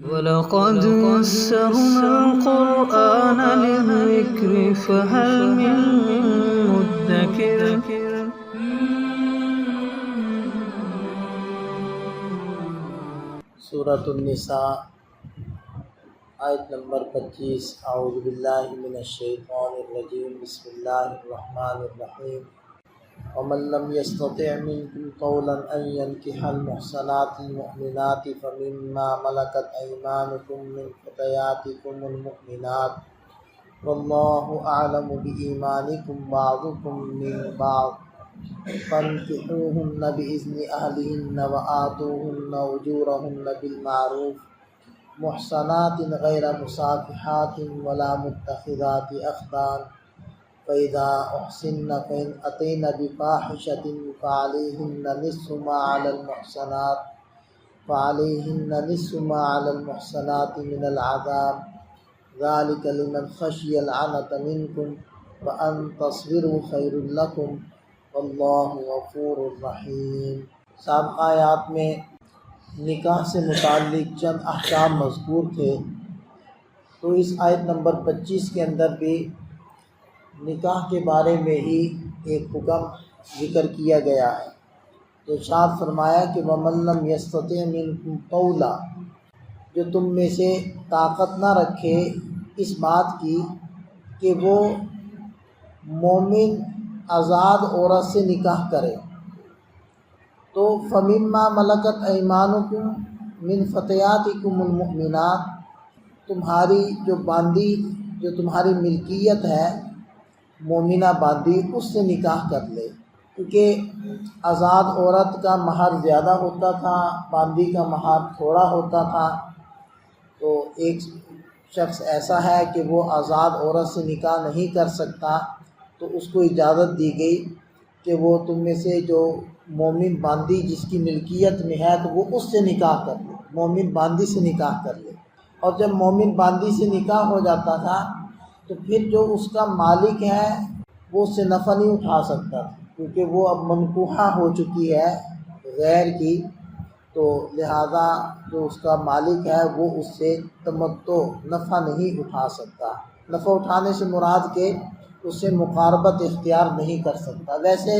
وَلَقَدْ يَسَّرْنَا الْقُرْآنَ لِلذِّكْرِ فَهَلْ مِن مُّدَّكِرٍ۔ سورۃ النساء آیت نمبر 25۔ اعوذ باللہ من الشیطان الرجیم، بسم اللہ الرحمن الرحیم۔ ومن لم يستطع منكم طولا ان ينكح المحصنات المؤمنات فمما ملكت ايمانكم من فتياتكم المؤمنات والله اعلم بايمانكم بعضكم من بعض فانكحوهن باذن اهلهن وآتوهن اجورهن بالمعروف محصنات غير مسافحات ولا متخذات اخدان فإذا أحسن فإن أتين بفاحشة فعليهن نصف ما على المحصنات من العذاب ذلك لمن خشي العنة منكم وأن تصبروا خير لكم والله غفور رحيم۔ سابقہ آیات میں نکاح سے متعلق چند احکام مذکور تھے، تو اس آیت نمبر 25 کے اندر بھی نکاح کے بارے میں ہی ایک حکم ذکر کیا گیا ہے۔ تو ارشاد فرمایا کہ وَمَن لَّمْ يَسْتَطِعْ مِنكُمْ طَوْلًا، جو تم میں سے طاقت نہ رکھے اس بات کی کہ وہ مومن آزاد عورت سے نکاح کرے، تو فَمِمَّا مَلَكَتْ أَيْمَانُكُمْ مِنْ فَتَيَاتِكُمُ الْمُؤْمِنَاتِ، تمہاری جو باندی، جو تمہاری ملکیت ہے مومنہ باندی، اس سے نکاح کر لے، کیونکہ آزاد عورت کا مہر زیادہ ہوتا تھا، باندی کا مہر تھوڑا ہوتا تھا۔ تو ایک شخص ایسا ہے کہ وہ آزاد عورت سے نکاح نہیں کر سکتا، تو اس کو اجازت دی گئی کہ وہ تم میں سے جو مومن باندی جس کی ملکیت میں ہے تو وہ اس سے نکاح کر لے، مومن باندی سے نکاح کر لے۔ اور جب مومن باندی سے نکاح ہو جاتا تھا تو پھر جو اس کا مالک ہے وہ اس سے نفع نہیں اٹھا سکتا تھا، کیونکہ وہ اب منکوحہ ہو چکی ہے غیر کی، تو لہذا جو اس کا مالک ہے وہ اس سے تمتع نفع نہیں اٹھا سکتا۔ نفع اٹھانے سے مراد کہ اس سے مقاربت اختیار نہیں کر سکتا۔ ویسے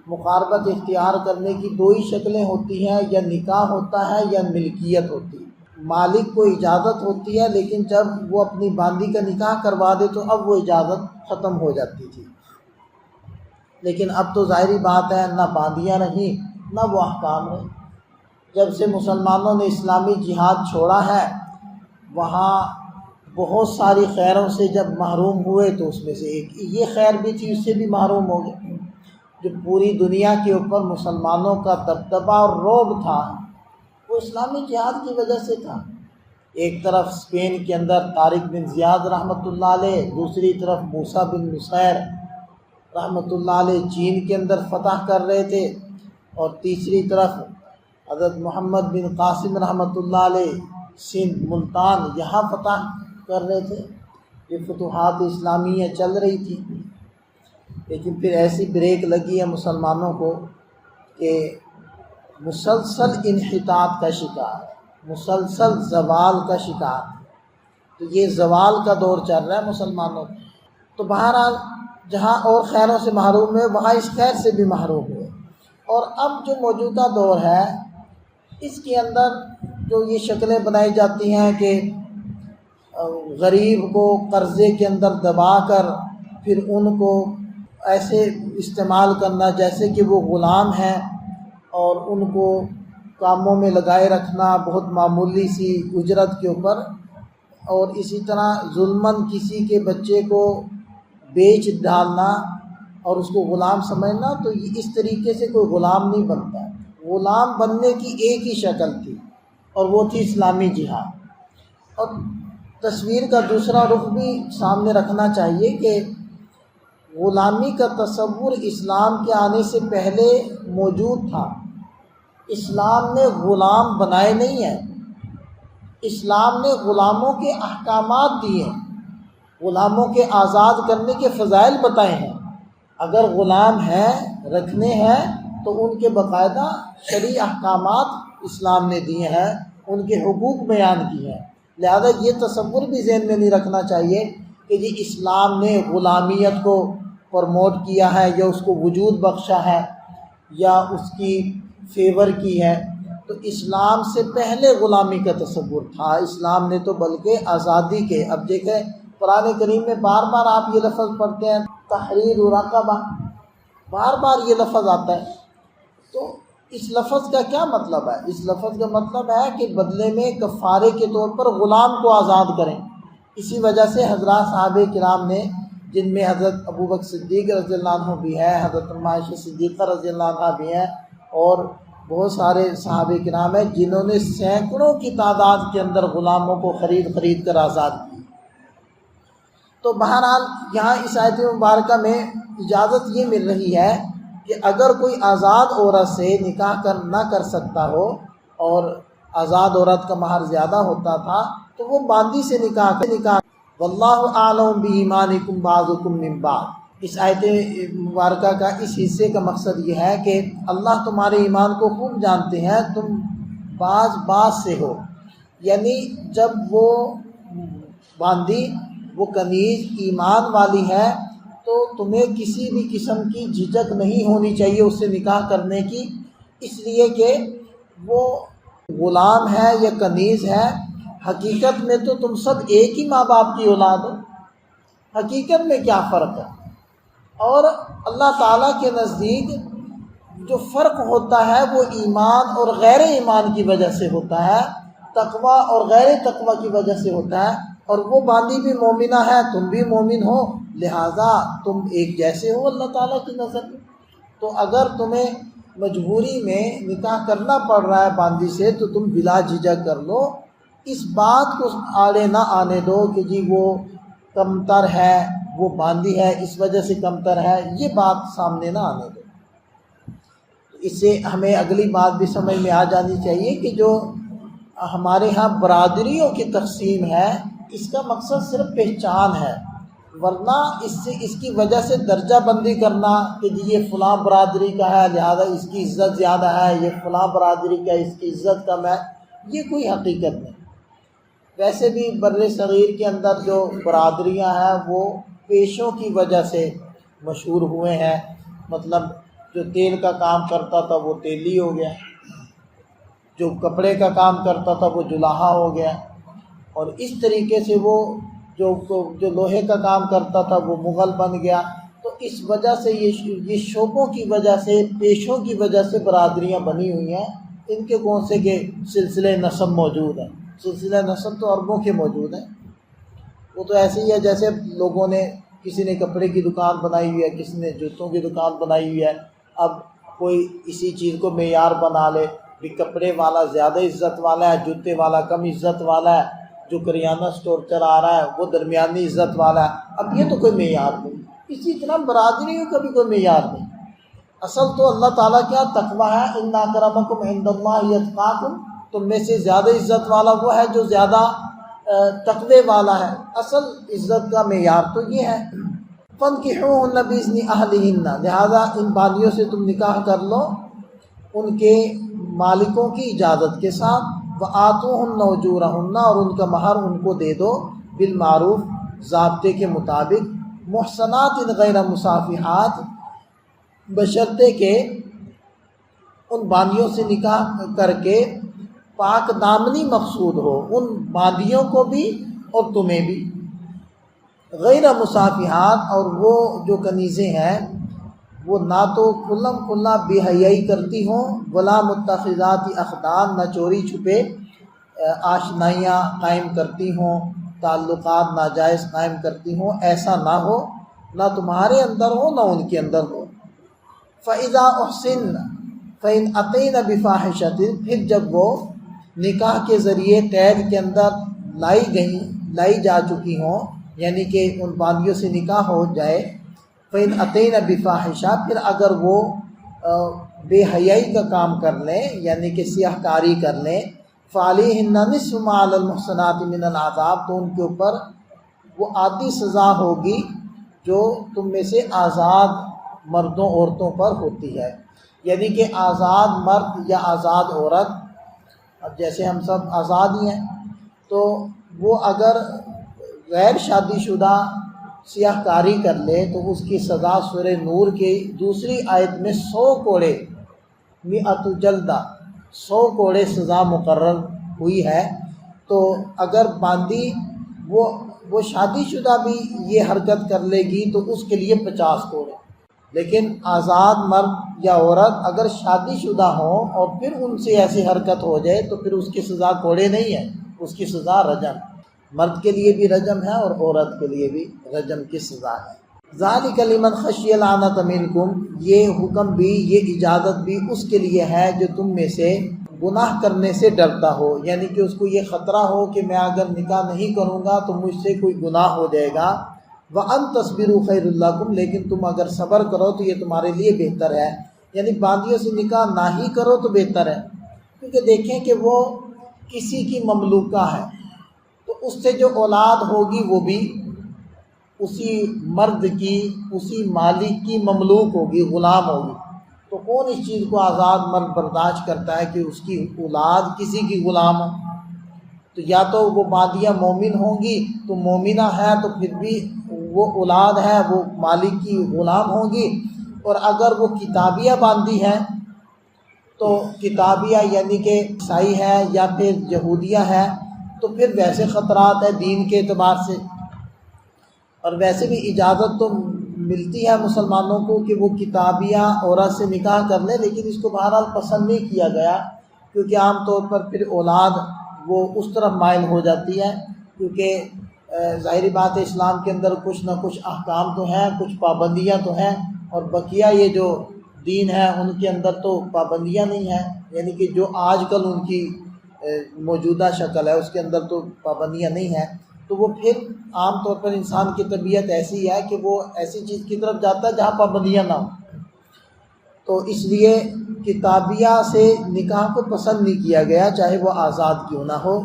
مقاربت اختیار کرنے کی دو ہی شکلیں ہوتی ہیں، یا نکاح ہوتا ہے یا ملکیت ہوتی ہے۔ مالک کو اجازت ہوتی ہے، لیکن جب وہ اپنی باندی کا نکاح کروا دے تو اب وہ اجازت ختم ہو جاتی تھی۔ لیکن اب تو ظاہری بات ہے، نہ باندیاں رہیں نہ وہ احکام رہیں۔ جب سے مسلمانوں نے اسلامی جہاد چھوڑا ہے، وہاں بہت ساری خیروں سے جب محروم ہوئے تو اس میں سے ایک یہ خیر بھی تھی، اس سے بھی محروم ہو گئے۔ جو پوری دنیا کے اوپر مسلمانوں کا دبدبہ اور رعب تھا وہ اسلامی جہاد کی وجہ سے تھا۔ ایک طرف اسپین کے اندر طارق بن زیاد رحمۃ اللہ علیہ، دوسری طرف موسیٰ بن نصیر رحمۃ اللہ علیہ چین کے اندر فتح کر رہے تھے، اور تیسری طرف حضرت محمد بن قاسم رحمۃ اللہ علیہ سندھ ملتان یہاں فتح کر رہے تھے۔ یہ فتوحات اسلامیہ چل رہی تھی، لیکن پھر ایسی بریک لگی ہے مسلمانوں کو کہ مسلسل انحطاط کا شکار، مسلسل زوال کا شکار۔ تو یہ زوال کا دور چل رہا ہے مسلمانوں کا۔ تو بہرحال جہاں اور خیروں سے محروم ہوئے وہاں اس خیر سے بھی محروم ہوئے۔ اور اب جو موجودہ دور ہے اس کے اندر جو یہ شکلیں بنائی جاتی ہیں کہ غریب کو قرضے کے اندر دبا کر پھر ان کو ایسے استعمال کرنا جیسے کہ وہ غلام ہیں، اور ان کو کاموں میں لگائے رکھنا بہت معمولی سی اجرت کے اوپر، اور اسی طرح ظلماً کسی کے بچے کو بیچ ڈالنا اور اس کو غلام سمجھنا، تو اس طریقے سے کوئی غلام نہیں بنتا۔ غلام بننے کی ایک ہی شکل تھی اور وہ تھی اسلامی جہاد۔ اور تصویر کا دوسرا رخ بھی سامنے رکھنا چاہیے کہ غلامی کا تصور اسلام کے آنے سے پہلے موجود تھا۔ اسلام نے غلام بنائے نہیں ہیں، اسلام نے غلاموں کے احکامات دیے ہیں، غلاموں کے آزاد کرنے کے فضائل بتائے ہیں۔ اگر غلام ہیں رکھنے ہیں تو ان کے باقاعدہ شرعی احکامات اسلام نے دیے ہیں ان کے حقوق بیان کیے ہیں۔ لہذا یہ تصور بھی ذہن میں نہیں رکھنا چاہیے کہ جی اسلام نے غلامیت کو پروموٹ کیا ہے یا اس کو وجود بخشا ہے یا اس کی فیور کی ہے۔ تو اسلام سے پہلے غلامی کا تصور تھا، اسلام نے تو بلکہ آزادی کے، اب دیکھیں قرآن کریم میں بار بار آپ یہ لفظ پڑھتے ہیں تحریر رقبہ، بار بار یہ لفظ آتا ہے۔ تو اس لفظ کا کیا مطلب ہے؟ اس لفظ کا مطلب ہے کہ بدلے میں کفارے کے طور پر غلام کو آزاد کریں۔ اسی وجہ سے حضرات صحابہ کرام نے، جن میں حضرت ابوبکر صدیق رضی اللہ عنہ بھی ہے، حضرت عائشہ صدیقہ رضی اللہ عنہ بھی ہیں، اور بہت سارے صحابہ کرام ہیں جنہوں نے سینکڑوں کی تعداد کے اندر غلاموں کو خرید کر آزاد کی۔ تو بہرحال یہاں اس آیت مبارکہ میں اجازت یہ مل رہی ہے کہ اگر کوئی آزاد عورت سے نکاح نہ کر سکتا ہو، اور آزاد عورت کا مہر زیادہ ہوتا تھا، تو وہ باندی سے نکاح واللہ اعلم بایمانکم بعضکم من بعض۔ اس آیت مبارکہ کا اس حصے کا مقصد یہ ہے کہ اللہ تمہارے ایمان کو خوب جانتے ہیں، تم بعض سے ہو، یعنی جب وہ باندی، وہ کنیز ایمان والی ہے تو تمہیں کسی بھی قسم کی جھجک نہیں ہونی چاہیے اس سے نکاح کرنے کی، اس لیے کہ وہ غلام ہے یا کنیز ہے، حقیقت میں تو تم سب ایک ہی ماں باپ کی اولاد ہو، حقیقت میں کیا فرق ہے؟ اور اللہ تعالیٰ کے نزدیک جو فرق ہوتا ہے وہ ایمان اور غیر ایمان کی وجہ سے ہوتا ہے، تقوی اور غیر تقوی کی وجہ سے ہوتا ہے، اور وہ باندی بھی مومنہ ہے، تم بھی مومن ہو، لہٰذا تم ایک جیسے ہو اللہ تعالیٰ کی نظر میں۔ تو اگر تمہیں مجبوری میں نکاح کرنا پڑ رہا ہے باندی سے تو تم بلا جھجک کر لو، اس بات کو آڑے نہ آنے دو کہ جی وہ کمتر ہے، وہ باندی ہے اس وجہ سے کمتر ہے، یہ بات سامنے نہ آنے دو۔ اس سے ہمیں اگلی بات بھی سمجھ میں آ جانی چاہیے کہ جو ہمارے ہاں برادریوں کی تقسیم ہے، اس کا مقصد صرف پہچان ہے، ورنہ اس کی وجہ سے درجہ بندی کرنا کہ جی یہ فلاں برادری کا ہے لہذا اس کی عزت زیادہ ہے، یہ فلاں برادری کا اس کی عزت کم ہے، یہ کوئی حقیقت نہیں۔ ویسے بھی بر صغیر کے اندر جو برادریاں ہیں وہ پیشوں کی وجہ سے مشہور ہوئے ہیں، مطلب جو تیل کا کام کرتا تھا وہ تیلی ہو گیا، جو کپڑے کا کام کرتا تھا وہ جلاحہ ہو گیا، اور اس طریقے سے وہ جو لوہے کا کام کرتا تھا وہ مغل بن گیا۔ تو اس وجہ سے یہ شعبوں کی وجہ سے، پیشوں کی وجہ سے برادریاں بنی ہوئی ہیں۔ ان کے کون سے کے سلسلے نسب موجود ہیں، سلسلہ نسب تو اربوں کے موجود ہیں۔ وہ تو ایسے ہی ہے جیسے لوگوں نے، کسی نے کپڑے کی دکان بنائی ہوئی ہے، کسی نے جوتوں کی دکان بنائی ہوئی ہے، اب کوئی اسی چیز کو معیار بنا لے بھی کپڑے والا زیادہ عزت والا ہے، جوتے والا کم عزت والا ہے، جو کریانہ سٹور چلا رہا ہے وہ درمیانی عزت والا ہے۔ اب یہ تو کوئی معیار نہیں، اسی طرح برادریوں کا بھی کوئی معیار نہیں۔ اصل تو اللہ تعالیٰ کیا تقویٰ ہے، ان اکرمکم عند اللہ اتقاکم، تم میں سے زیادہ عزت والا وہ ہے جو زیادہ تقوی والا ہے۔ اصل عزت کا معیار تو یہ ہے۔ فانکحوہن بإذن اہلہن، لہذا ان باندیوں سے تم نکاح کر لو ان کے مالکوں کی اجازت کے ساتھ، وآتوہن اجورہن، اور ان کا مہر ان کو دے دو، بالمعروف، ضابطے کے مطابق، محصنات غیر مصافحات، بشرطے کہ ان باندیوں سے نکاح کر کے پاک دامنی مقصود ہو، ان باندیوں کو بھی اور تمہیں بھی، غیر مصافحات، اور وہ جو کنیزیں ہیں وہ نہ تو کھلم کھلا بے حیائی کرتی ہوں، ولا متخذات اخدان، نہ چوری چھپے آشنائیاں قائم کرتی ہوں، تعلقات ناجائز قائم کرتی ہوں، ایسا نہ ہو، نہ تمہارے اندر ہو نہ ان کے اندر ہو۔ فَإِذَا أُحْصِنَّ فَإِنْ أَتَيْنَ بِفَاحِشَةٍ، پھر جب وہ نکاح کے ذریعے قید کے اندر لائی جا چکی ہوں، یعنی کہ ان باندیوں سے نکاح ہو جائے، فَإِنْ أَتَيْنَ بِفَاحِشَةٍ، پھر اگر وہ بے حیائی کا کام کر لیں یعنی کہ سیاہ کاری کر لیں، فَعَلَيْهِنَّ نِصْفُ مَا عَلَى الْمُحْصَنَاتِ مِنَ الْعَذَابِ، تو ان کے اوپر وہ آدھی سزا ہوگی جو تم میں سے آزاد مردوں عورتوں پر ہوتی ہے، یعنی کہ آزاد مرد یا آزاد عورت اب جیسے ہم سب آزاد ہی ہیں، تو وہ اگر غیر شادی شدہ سیاہ کاری کر لے تو اس کی سزا سورہ نور کی دوسری آیت میں 100 کوڑے 100 جلدہ 100 کوڑے سزا مقرر ہوئی ہے۔ تو اگر باندی وہ شادی شدہ بھی یہ حرکت کر لے گی تو اس کے لیے 50 کوڑے، لیکن آزاد مرد یا عورت اگر شادی شدہ ہوں اور پھر ان سے ایسی حرکت ہو جائے تو پھر اس کی سزا کوڑے نہیں ہے، اس کی سزا رجم، مرد کے لیے بھی رجم ہے اور عورت کے لیے بھی رجم کی سزا ہے۔ ذالک لمن خشی العنۃ منکم، یہ حکم بھی، یہ اجازت بھی اس کے لیے ہے جو تم میں سے گناہ کرنے سے ڈرتا ہو، یعنی کہ اس کو یہ خطرہ ہو کہ میں اگر نکاح نہیں کروں گا تو مجھ سے کوئی گناہ ہو جائے گا۔ وَأَن تَصْبِرُوا خَيْرٌ لَكُمْ، لیکن تم اگر صبر کرو تو یہ تمہارے لیے بہتر ہے، یعنی باندیوں سے نکاح نہ ہی کرو تو بہتر ہے، کیونکہ دیکھیں کہ وہ کسی کی مملوکہ ہے، تو اس سے جو اولاد ہوگی وہ بھی اسی مرد کی، اسی مالک کی مملوک ہوگی، غلام ہوگی۔ تو کون اس چیز کو آزاد مرد برداشت کرتا ہے کہ اس کی اولاد کسی کی غلام ہو؟ تو یا تو وہ باندیاں مومن ہوں گی تو مومنہ ہے تو پھر بھی وہ اولاد ہے وہ مالک کی غلام ہوں گی، اور اگر وہ کتابیہ باندی ہیں تو کتابیہ یعنی کہ عیسائی ہے یا پھر یہودیہ ہے تو پھر ویسے خطرات ہے دین کے اعتبار سے، اور ویسے بھی اجازت تو ملتی ہے مسلمانوں کو کہ وہ کتابیہ عورت سے نکاح کر لیں، لیکن اس کو بہرحال پسند نہیں کیا گیا، کیونکہ عام طور پر پھر اولاد وہ اس طرف مائل ہو جاتی ہے، کیونکہ ظاہری بات ہے اسلام کے اندر کچھ نہ کچھ احکام تو ہیں، کچھ پابندیاں تو ہیں، اور بقیہ یہ جو دین ہے ان کے اندر تو پابندیاں نہیں ہیں، یعنی کہ جو آج کل ان کی موجودہ شکل ہے اس کے اندر تو پابندیاں نہیں ہیں، تو وہ پھر عام طور پر انسان کی طبیعت ایسی ہے کہ وہ ایسی چیز کی طرف جاتا ہے جہاں پابندیاں نہ ہوں، تو اس لیے کتابیہ سے نکاح کو پسند نہیں کیا گیا چاہے وہ آزاد کیوں نہ ہو۔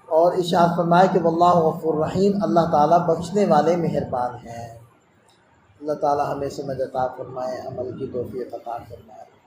اور ارشاد فرمائے کہ واللہ غفور رحیم، اللہ تعالیٰ بخشنے والے مہربان ہیں۔ اللہ تعالیٰ ہمیں سمجھ عطا فرمائے، عمل کی توفیق عطا فرمائے۔